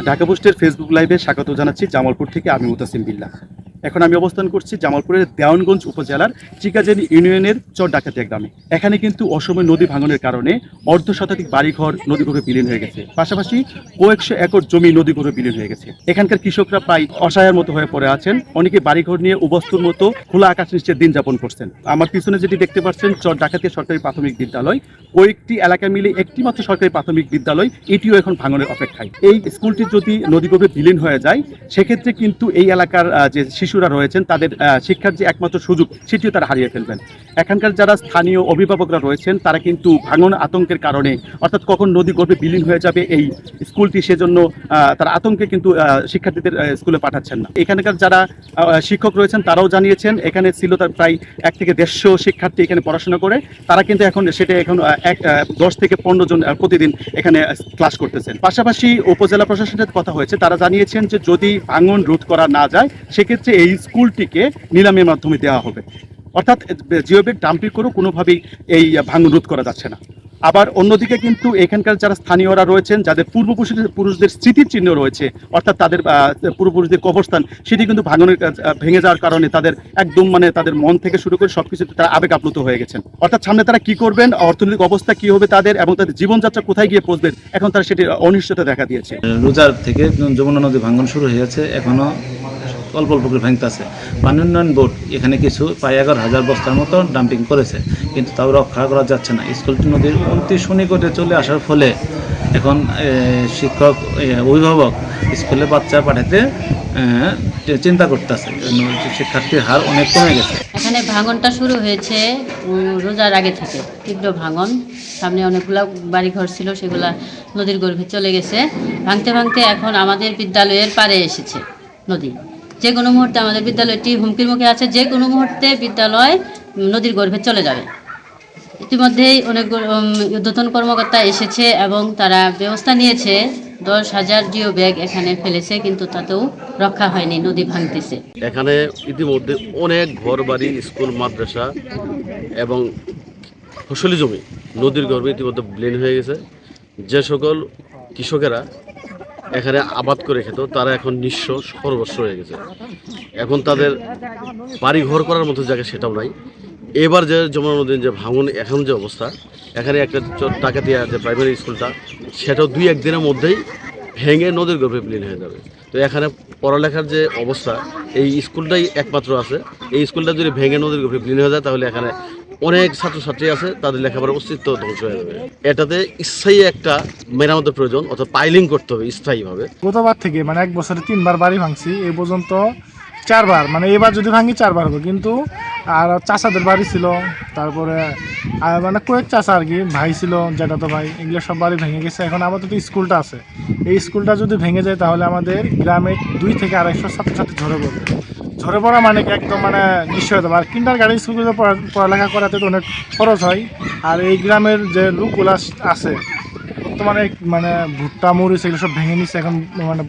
ঢাকা পোস্টের ফেসবুক লাইভে স্বাগত জানাচ্ছি জামালপুর থেকে। আমি মুতাসিম বিল্লাহ। এখন আমি অবস্থান করছি জামালপুরের দেওয়ানগঞ্জ উপজেলার চিকাজানি ইউনিয়নের চর ডাকাতিয়া গ্রামে। এখানে কিন্তু অসময়ে নদী ভাঙনের কারণে অর্ধশতাধিক বাড়িঘর নদীগর্ভে বিলীন হয়ে গেছে, পাশাপাশি কয়েকশো একর জমি নদীগর্ভে বিলীন হয়ে গেছে। এখানকার কৃষকরা প্রায় অসহায়ের মতো হয়ে পড়ে আছেন, অনেকে বাড়িঘর নিয়ে উবস্তুর মতো খোলা আকাশ নিচে দিন যাপন করছেন। আমার পিছনে যেটি দেখতে পাচ্ছেন চর ডাকাতিয়া সরকারি প্রাথমিক বিদ্যালয়, কয়েকটি এলাকা মিলে একটি মাত্র সরকারি প্রাথমিক বিদ্যালয়, এটিও এখন ভাঙনের অপেক্ষায়। এই স্কুলটি যদি নদীগর্ভে বিলীন হয়ে যায় সেক্ষেত্রে কিন্তু এই এলাকার যে শিশুরা রয়েছেন তাদের শিক্ষার যে একমাত্র সুযোগ সেটিও তারা হারিয়ে ফেলবেন। এখানকার যারা স্থানীয় অভিভাবকরা রয়েছেন তারা কিন্তু ভাঙন আতঙ্কের কারণে, অর্থাৎ কখন নদীগর্ভে বিলীন হয়ে যাবে এই স্কুলটি, সেজন্য তারা আতঙ্কে কিন্তু শিক্ষার্থীদের স্কুলে পাঠাচ্ছেন না। এখানকার যারা শিক্ষক রয়েছেন তারাও জানিয়েছেন এখানে ছিল তার প্রায় 1 থেকে 150 শিক্ষার্থী এখানে পড়াশোনা করে, তারা কিন্তু এখন 10 থেকে 15 জন প্রতিদিন এখানে ক্লাস করতেছেন। পাশাপাশি উপজেলা প্রশাসনের কথা হয়েছে, তারা জানিয়েছেন যে যদি ভাঙন রোধ করা না যায় সেক্ষেত্রে এই স্কুলটিকে নিলামের মাধ্যমে দেওয়া হবে, অর্থাৎ জিওব্যাগ ডাম্পিং করেও কোনোভাবেই এই ভাঙন রোধ করা যাচ্ছে না। আবার অন্যদিকে কিন্তু এখানকার যারা স্থানীয়রা রয়েছেন যাদের পূর্বপুরুষদের স্মৃতির চিহ্ন রয়েছে, অর্থাৎ তাদের পূর্বপুরুষদের কবরস্থান, সেটি কিন্তু ভাঙনের ভেঙে যাওয়ার কারণে তাদের একদম তাদের মন থেকে শুরু করে সবকিছুতে তারা আবেগ আপ্লুত হয়ে গেছেন। অর্থাৎ সামনে তারা কি করবেন, অর্থনৈতিক অবস্থা কি হবে তাদের, এবং তাদের জীবনযাত্রা কোথায় গিয়ে পৌঁছবেন, এখন তারা সেটি অনিশ্চয়তা দেখা দিয়েছে। রোজার থেকে যমুনা নদী ভাঙন শুরু হয়েছে, এখনো অল্প অল্প করে ভাঙতেছে। পানি উন্নয়ন বোর্ড এখানে কিছু প্রায় 11,000 বস্তার মতো ডাম্পিং করেছে, কিন্তু তাও রক্ষা করা যাচ্ছে না। স্কুলটি নদীর অতি সন্নিকটে চলে আসার ফলে এখন শিক্ষক অভিভাবক স্কুলে বাচ্চা পাঠাতে চিন্তা করতেছে, শিক্ষার্থীর হার অনেক কমে গেছে। এখানে ভাঙনটা শুরু হয়েছে রোজার আগে থেকে, তীব্র ভাঙন। সামনে অনেকগুলো বাড়িঘর ছিল, সেগুলা নদীর গর্ভে চলে গেছে। ভাঙতে ভাঙতে এখন আমাদের বিদ্যালয়ের পাড়ে এসেছে নদী। যে কোনো মুহূর্তে আমাদের বিদ্যালয়টি হুমকির মুখে আছে, যে কোনো মুহূর্তে বিদ্যালয় নদীর গর্ভে চলে যাবে। ইতিমধ্যেই অনেক ঊর্ধ্বতন কর্মকর্তা এসেছে এবং তারা ব্যবস্থা নিয়েছে। 10,000 জিও ব্যাগ এখানে ফেলেছে, কিন্তু তাতেও রক্ষা হয়নি, নদী ভাঙতেছে। এখানে ইতিমধ্যে অনেক ঘর বাড়ি, স্কুল, মাদ্রাসা এবং ফসলি জমি নদীর গর্ভে ইতিমধ্যে বিলীন হয়ে গেছে। যে সকল কৃষকেরা এখানে আবাদ করে খেত তারা এখন নিঃস্ব, সর্বস্ব হয়ে গেছে। এখন তাদের বাড়ি ঘর করার মতো জায়গা সেটাও নাই। এবার যে যমুনা নদীর যে ভাঙন, এখন যে অবস্থা, এখানে একটা ডাকাতিয়া যে প্রাইমারি স্কুলটা, সেটাও 2-1 দিনের মধ্যেই ভেঙে নদীর গর্ভে বিলীন হয়ে যাবে। তো এখানে পড়ালেখার যে অবস্থা, এই স্কুলটাই একমাত্র আছে। এই স্কুলটা যদি ভেঙে নদীর গর্ভে বিলীন হয়ে যায় তাহলে এখানে অনেক ছাত্রছাত্রী আছে, তাদের লেখাপড়ার অস্তিত্ব ধ্বংস হয়ে যাবে। এটাতে স্থায়ী একটা মেরামতের প্রয়োজন, অর্থাৎ পাইলিং করতে হবে স্থায়ীভাবে। গতবার থেকে 1 বছরে 3বার বাড়ি ভাঙছি, এই পর্যন্ত 4বার, এবার যদি ভাঙি 4বার হবে। কিন্তু আর চাচাদের বাড়ি ছিল, তারপরে কয়েক চাচা আর কি ভাই ছিল, জ্যাঠাতো ভাই, এগুলো সব বাড়ি ভেঙে গেছে। এখন আপাতত স্কুলটা আছে, এই স্কুলটা যদি ভেঙে যায় তাহলে আমাদের গ্রামে 2 থেকে 250 ছাত্রছাত্রী ঝরে পড়বে। ঝরে পড়া একদম নিশ্চয় হতে পারে। কিন্ডারগার্টেন স্কুলগুলো পড়ালেখা করাতে তো অনেক খরচ হয়। আর এই গ্রামের যে লোকগুলো আছে বর্তমানে ভুট্টা, মরিচ এগুলো সব ভেঙে নিচ্ছে, এখন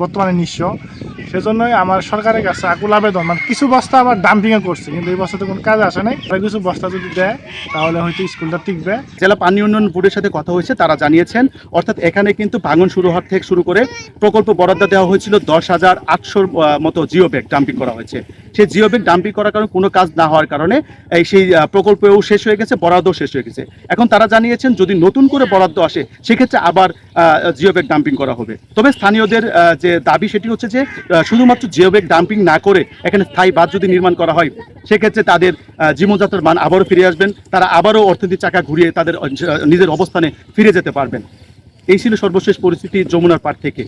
বর্তমানে নিঃস্ব। সেজন্যই আমার সরকারের কাছে আকুল আবেদন, কিছু বস্তা আবার ডাম্পিংও করছে, কিন্তু এই বস্তাতে কোনো কাজ আসে নাই। কিছু বস্তা যদি দেয় তাহলে হয়তো স্কুলটা টিকবে। জেলা পানি উন্নয়ন বোর্ডের সাথে কথা হয়েছে, তারা জানিয়েছেন অর্থাৎ এখানে কিন্তু ভাঙন শুরু হওয়ার থেকে শুরু করে প্রকল্প বরাদ্দ দেওয়া হয়েছিল 10,800 মতো জিও ব্যাগ ডাম্পিং করা হয়েছে। সেই জিও ব্যাগ ডাম্পিং করার কারণে কোনো কাজ না হওয়ার কারণে সেই প্রকল্পও শেষ হয়ে গেছে, বরাদ্দও শেষ হয়ে গেছে। এখন তারা জানিয়েছেন যদি নতুন করে বরাদ্দ আসে সেক্ষেত্রে আবার জিও ব্যাগ ডাম্পিং করা হবে। তবে স্থানীয়দের যে দাবি সেটি হচ্ছে যে শুধুমাত্র জিও ব্যাগ ডাম্পিং না করে এখানে স্থায়ী বাঁধ যদি নির্মাণ করা হয় সেক্ষেত্রে তাদের জীবনযাত্রার মান আবারও ফিরে আসবেন, তারা আবারও অর্থনীতির চাকা ঘুরিয়ে তাদের নিজের অবস্থানে ফিরে যেতে পারবেন। এই ছিল সর্বশেষ পরিস্থিতি যমুনার পাড় থেকে।